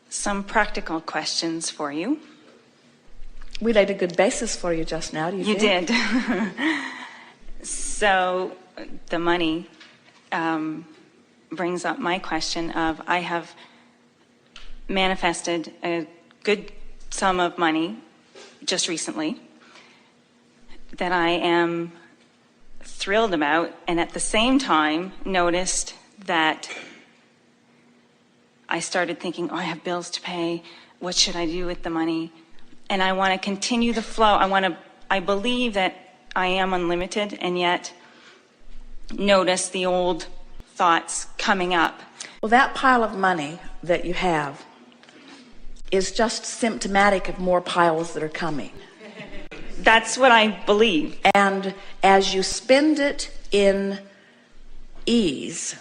some practical questions for you. We laid a good basis for you just now, do you think? You did. So the money brings up my question of, I have manifested a good sum of money just recently that I am thrilled about, and at the same time noticed that I started thinking, oh, I have bills to pay. What should I do with the money? And I want to continue the flow. I believe that I am unlimited, and yet notice the old thoughts coming up. Well, that pile of money that you have is just symptomatic of more piles that are coming. That's what I believe. And as you spend it in ease,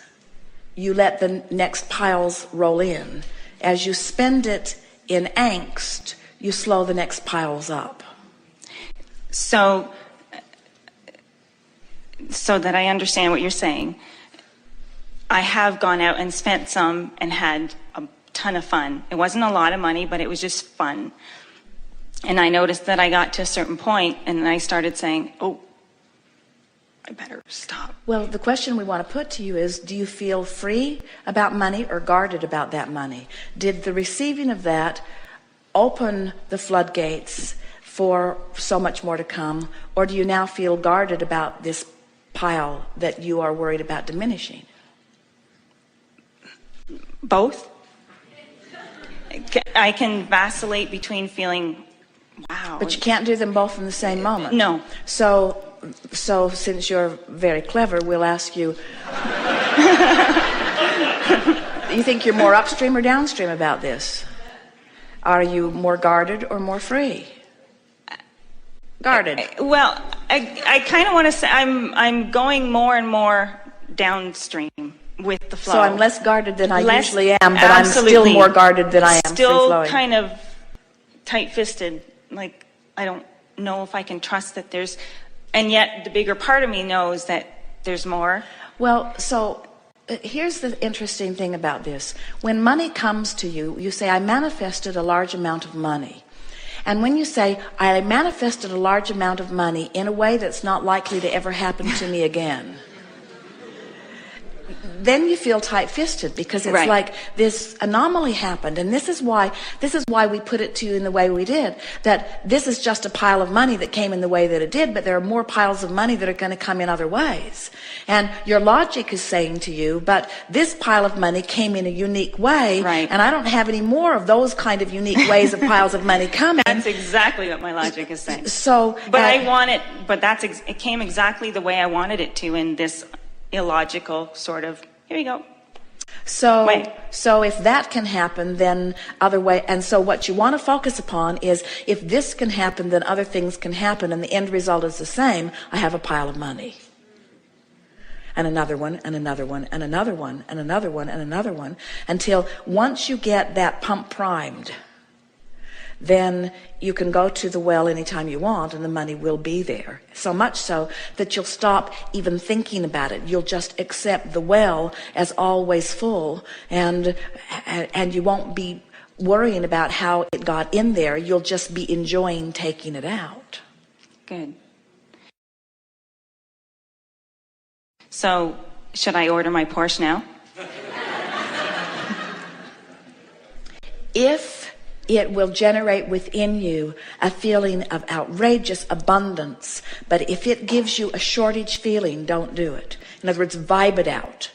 you let the next piles roll in. As you spend it in angst, you slow the next piles up. So that I understand what you're saying, I have gone out and spent some and had a ton of fun. It wasn't a lot of money, but it was just fun. And I noticed that I got to a certain point and I started saying, oh, I better stop. Well, the question we want to put to you is, do you feel free about money or guarded about that money? Did the receiving of that open the floodgates for so much more to come, or do you now feel guarded about this pile that you are worried about diminishing? Both. I can vacillate between feeling, wow. But you can't do them both in the same moment. No. So since you're very clever, we'll ask you, you think you're more upstream or downstream about this? Are you more guarded or more free? Guarded. Well, I kind of want to say I'm going more and more downstream with the flow. So I'm less guarded than I usually am, but absolutely. I'm still more guarded than I am still kind of tight-fisted. Like, I don't know if I can trust that there's, and yet the bigger part of me knows that there's more. Well, so here's the interesting thing about this. When money comes to you, you say, I manifested a large amount of money. And when you say, I manifested a large amount of money in a way that's not likely to ever happen to me again, then you feel tight-fisted, because it's right. Like this anomaly happened, and this is why we put it to you in the way we did, that this is just a pile of money that came in the way that it did, but there are more piles of money that are going to come in other ways. And your logic is saying to you, but this pile of money came in a unique way, right. And I don't have any more of those kind of unique ways of piles of money coming. That's exactly what my logic is saying. So, but I want it, but it came exactly the way I wanted it to, in this illogical sort of, here you go. So if that can happen, then other way, and so what you want to focus upon is, if this can happen, then other things can happen, and the end result is the same. I have a pile of money. And another one, and another one, and another one, and another one, and another one, until once you get that pump primed, then you can go to the well anytime you want, and the money will be there. So much so that you'll stop even thinking about it. You'll just accept the well as always full, and you won't be worrying about how it got in there. You'll just be enjoying taking it out. Good. So, should I order my Porsche now? If it will generate within you a feeling of outrageous abundance, but if it gives you a shortage feeling, don't do it. In other words, vibe it out.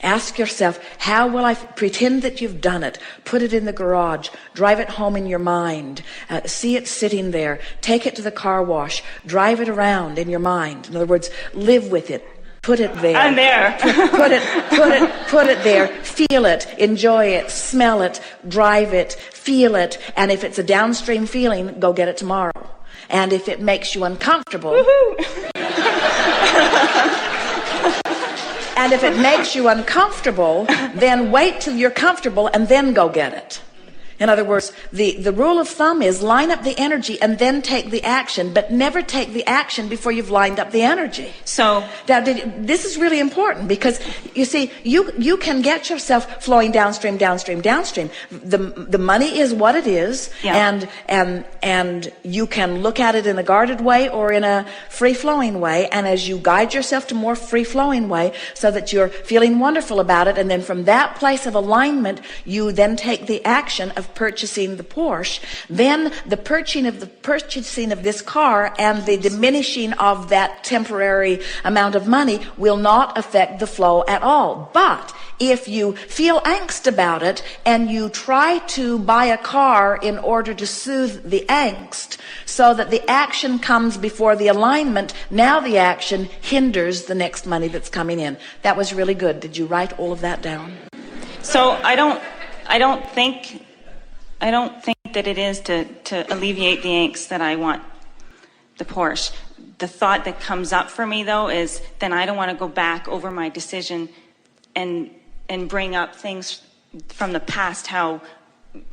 Ask yourself, how will I pretend that you've done it? Put it in the garage, drive it home in your mind, see it sitting there, take it to the car wash, drive it around in your mind. In other words, live with it. Put it there. I'm there. Put it there. Feel it. Enjoy it. Smell it. Drive it. Feel it. And if it's a downstream feeling, go get it tomorrow. And if it makes you uncomfortable, and if it makes you uncomfortable, then wait till you're comfortable and then go get it. In other words, the rule of thumb is line up the energy and then take the action, but never take the action before you've lined up the energy. So now, this is really important because you see, you can get yourself flowing downstream. The money is what it is, yeah. and you can look at it in a guarded way or in a free-flowing way. And as you guide yourself to more free-flowing way, so that you're feeling wonderful about it, and then from that place of alignment, you then take the action of purchasing the Porsche. Then the purchasing of this car and the diminishing of that temporary amount of money will not affect the flow at all. But if you feel angst about it and you try to buy a car in order to soothe the angst so that the action comes before the alignment, now the action hinders the next money that's coming in. That was really good. Did you write all of that down? So I don't think that it is to alleviate the angst that I want the Porsche. The thought that comes up for me, though, is then I don't want to go back over my decision and bring up things from the past, how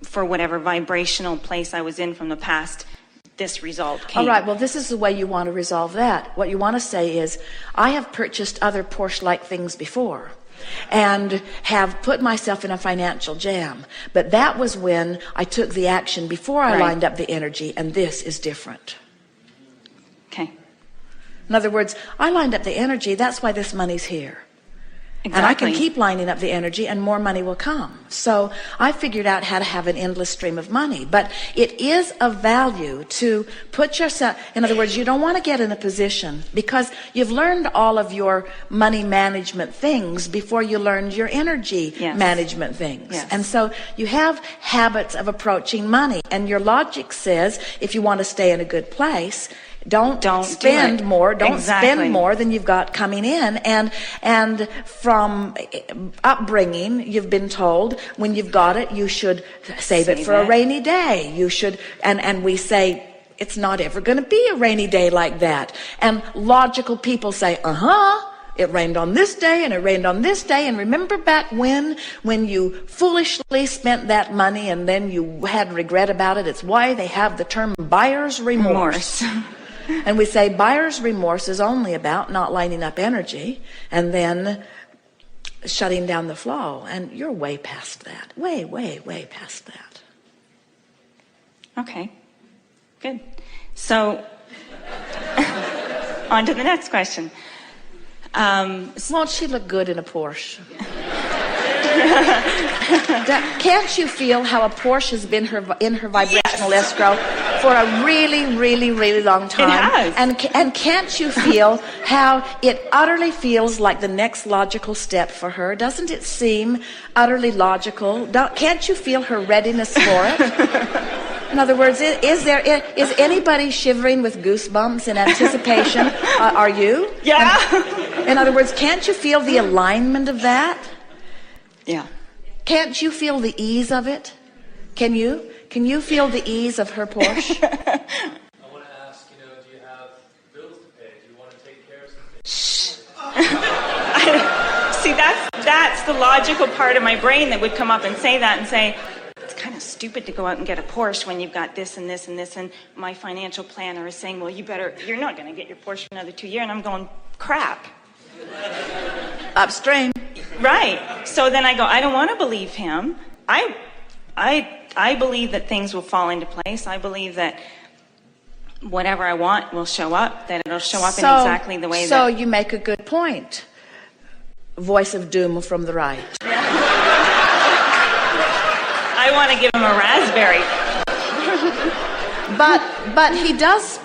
for whatever vibrational place I was in from the past, this result came. All right, well, this is the way you want to resolve that. What you want to say is, I have purchased other Porsche-like things before and have put myself in a financial jam. But that was when I took the action before I lined up the energy, and this is different. Okay. In other words, I lined up the energy, that's why this money's here. Exactly. And I can keep lining up the energy and more money will come. So I figured out how to have an endless stream of money. But it is of value to put yourself, in other words, you don't want to get in a position because you've learned all of your money management things before you learned your energy management things. Yes. And so you have habits of approaching money. And your logic says if you want to stay in a good place, don't spend more. Don't spend more than you've got coming in. And from upbringing, you've been told when you've got it, you should save it for a rainy day. You should, and we say, it's not ever going to be a rainy day like that. And logical people say, it rained on this day and it rained on this day. And remember back when you foolishly spent that money and then you had regret about it? It's why they have the term buyer's remorse. And we say buyer's remorse is only about not lining up energy and then shutting down the flow. And you're way past that. Way, way, way past that. Okay. Good. So, on to the next question. Won't she look good in a Porsche? Can't you feel how a Porsche has been in her vibrational escrow for a really, really, really long time? It has. And can't you feel how it utterly feels like the next logical step for her? Doesn't it seem utterly logical? Can't you feel her readiness for it? In other words, is anybody shivering with goosebumps in anticipation? Are you? Yeah. In other words, can't you feel the alignment of that? Yeah. Can't you feel the ease of it? Can you? Can you feel the ease of her Porsche? I want to ask, do you have bills to pay? Do you want to take care of something? See, that's the logical part of my brain that would come up and say that and say, it's kind of stupid to go out and get a Porsche when you've got this and this and this, and my financial planner is saying, well, you're not going to get your Porsche for another 2 years, and I'm going, crap. Upstream. Right. So then I go, I don't want to believe him. I believe that things will fall into place. I believe that whatever I want will show up, that it'll show up in exactly the way that... So you make a good point. Voice of doom from the right. I want to give him a raspberry. But he does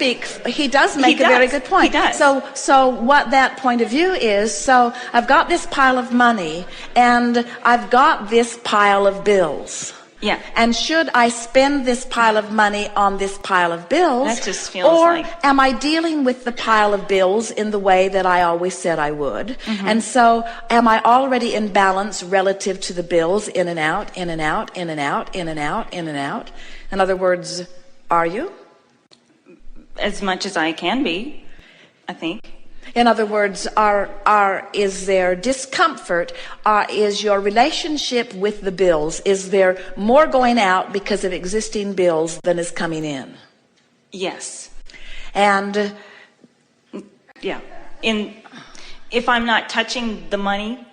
make a very good point. He does. So what that point of view is, so I've got this pile of money and I've got this pile of bills. Yeah. And should I spend this pile of money on this pile of bills? That just feels or like... am I dealing with the pile of bills in the way that I always said I would? Mm-hmm. And so am I already in balance relative to the bills in and out, in and out, in and out, in and out, in and out? In other words, are you? As much as I can be, I think. In other words, is there discomfort? Is your relationship with the bills, is there more going out because of existing bills than is coming in? Yes. And yeah, if I'm not touching the money,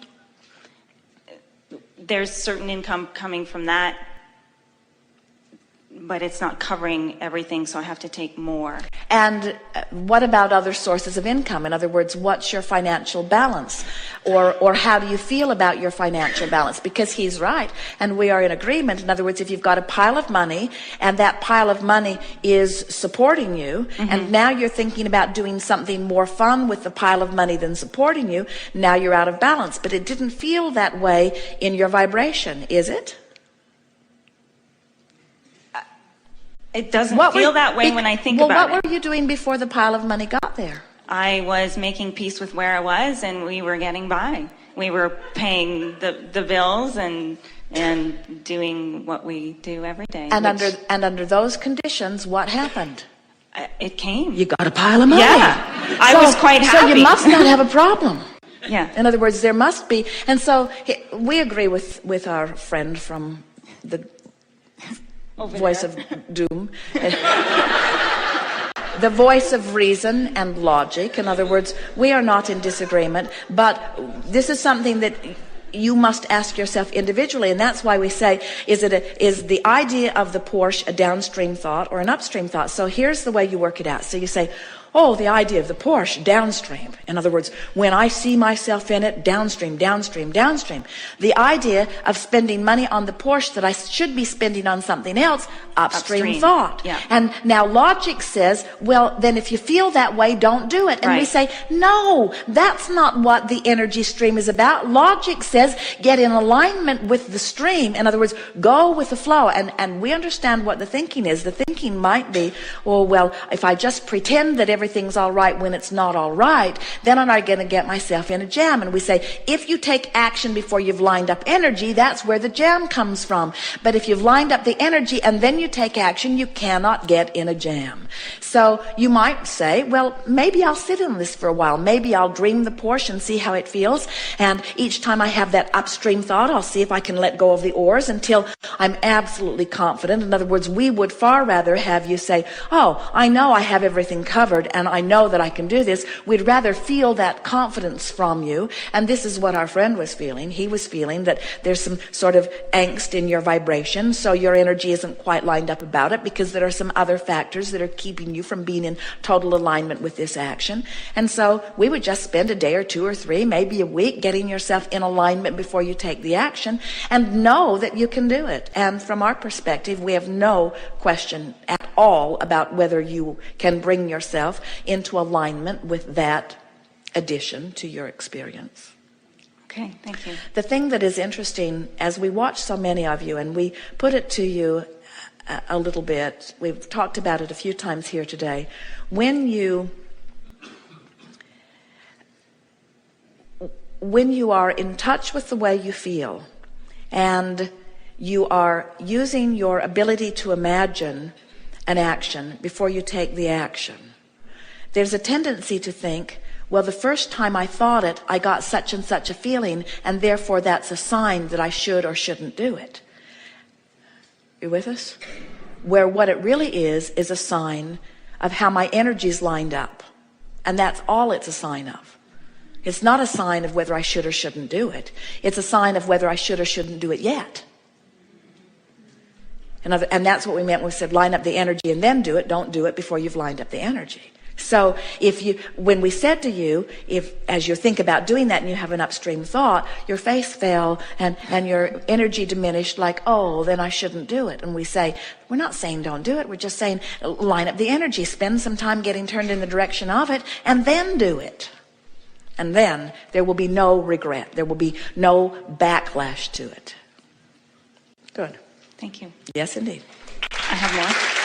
there's certain income coming from that, but it's not covering everything, so I have to take more. And what about other sources of income? In other words, what's your financial balance? Or how do you feel about your financial balance? Because he's right, and we are in agreement. In other words, if you've got a pile of money, and that pile of money is supporting you, and now you're thinking about doing something more fun with the pile of money than supporting you, now you're out of balance. But it didn't feel that way in your vibration, is it? It doesn't feel that way when I think about it. Well, what were you doing before the pile of money got there? I was making peace with where I was, and we were getting by. We were paying the bills and doing what we do every day. And under those conditions, what happened? It came. You got a pile of money. Yeah, I was quite happy. So you must not have a problem. Yeah. In other words, there must be. And so we agree with our friend from the voice of doom. The voice of reason and logic. In other words, we are not in disagreement, but this is something that you must ask yourself individually, and that's why we say, is the idea of the Porsche a downstream thought or an upstream thought? So here's the way you work it out. So you say, oh, the idea of the Porsche, downstream. In other words, when I see myself in it, downstream, downstream, downstream. The idea of spending money on the Porsche that I should be spending on something else, upstream thought. Yeah. And now logic says, well, then if you feel that way, don't do it. And we say, no, that's not what the energy stream is about. Logic says, get in alignment with the stream. In other words, go with the flow. And we understand what the thinking is. The thinking might be, oh, well, if I just pretend that everything's all right when it's not all right, then I'm not going to get myself in a jam. And we say, if you take action before you've lined up energy, that's where the jam comes from. But if you've lined up the energy and then you take action, you cannot get in a jam. So you might say, well, maybe I'll sit in this for a while. Maybe I'll dream the Porsche and see how it feels. And each time I have that upstream thought, I'll see if I can let go of the oars until I'm absolutely confident. In other words, we would far rather have you say, oh, I know I have everything covered and I know that I can do this. We'd rather feel that confidence from you. And this is what our friend was feeling. He was feeling that there's some sort of angst in your vibration, so your energy isn't quite lined up about it because there are some other factors that are keeping you from being in total alignment with this action. And so we would just spend a day or two or three, maybe a week, getting yourself in alignment before you take the action and know that you can do it. And from our perspective, we have no question at all about whether you can bring yourself into alignment with that addition to your experience. Okay, thank you. The thing that is interesting, as we watch so many of you, and we put it to you a little bit, we've talked about it a few times here today, when you are in touch with the way you feel, and you are using your ability to imagine an action before you take the action, there's a tendency to think, well, the first time I thought it, I got such and such a feeling, and therefore that's a sign that I should or shouldn't do it. You with us? Where what it really is a sign of how my energy's lined up. And that's all it's a sign of. It's not a sign of whether I should or shouldn't do it. It's a sign of whether I should or shouldn't do it yet. And that's what we meant when we said line up the energy and then do it. Don't do it before you've lined up the energy. So when we said to you, as you think about doing that and you have an upstream thought, your face fell and your energy diminished, like, oh, then I shouldn't do it. And we say, we're not saying don't do it. We're just saying line up the energy, spend some time getting turned in the direction of it, and then do it. And then there will be no regret. There will be no backlash to it. Good. Thank you. Yes, indeed. I have more.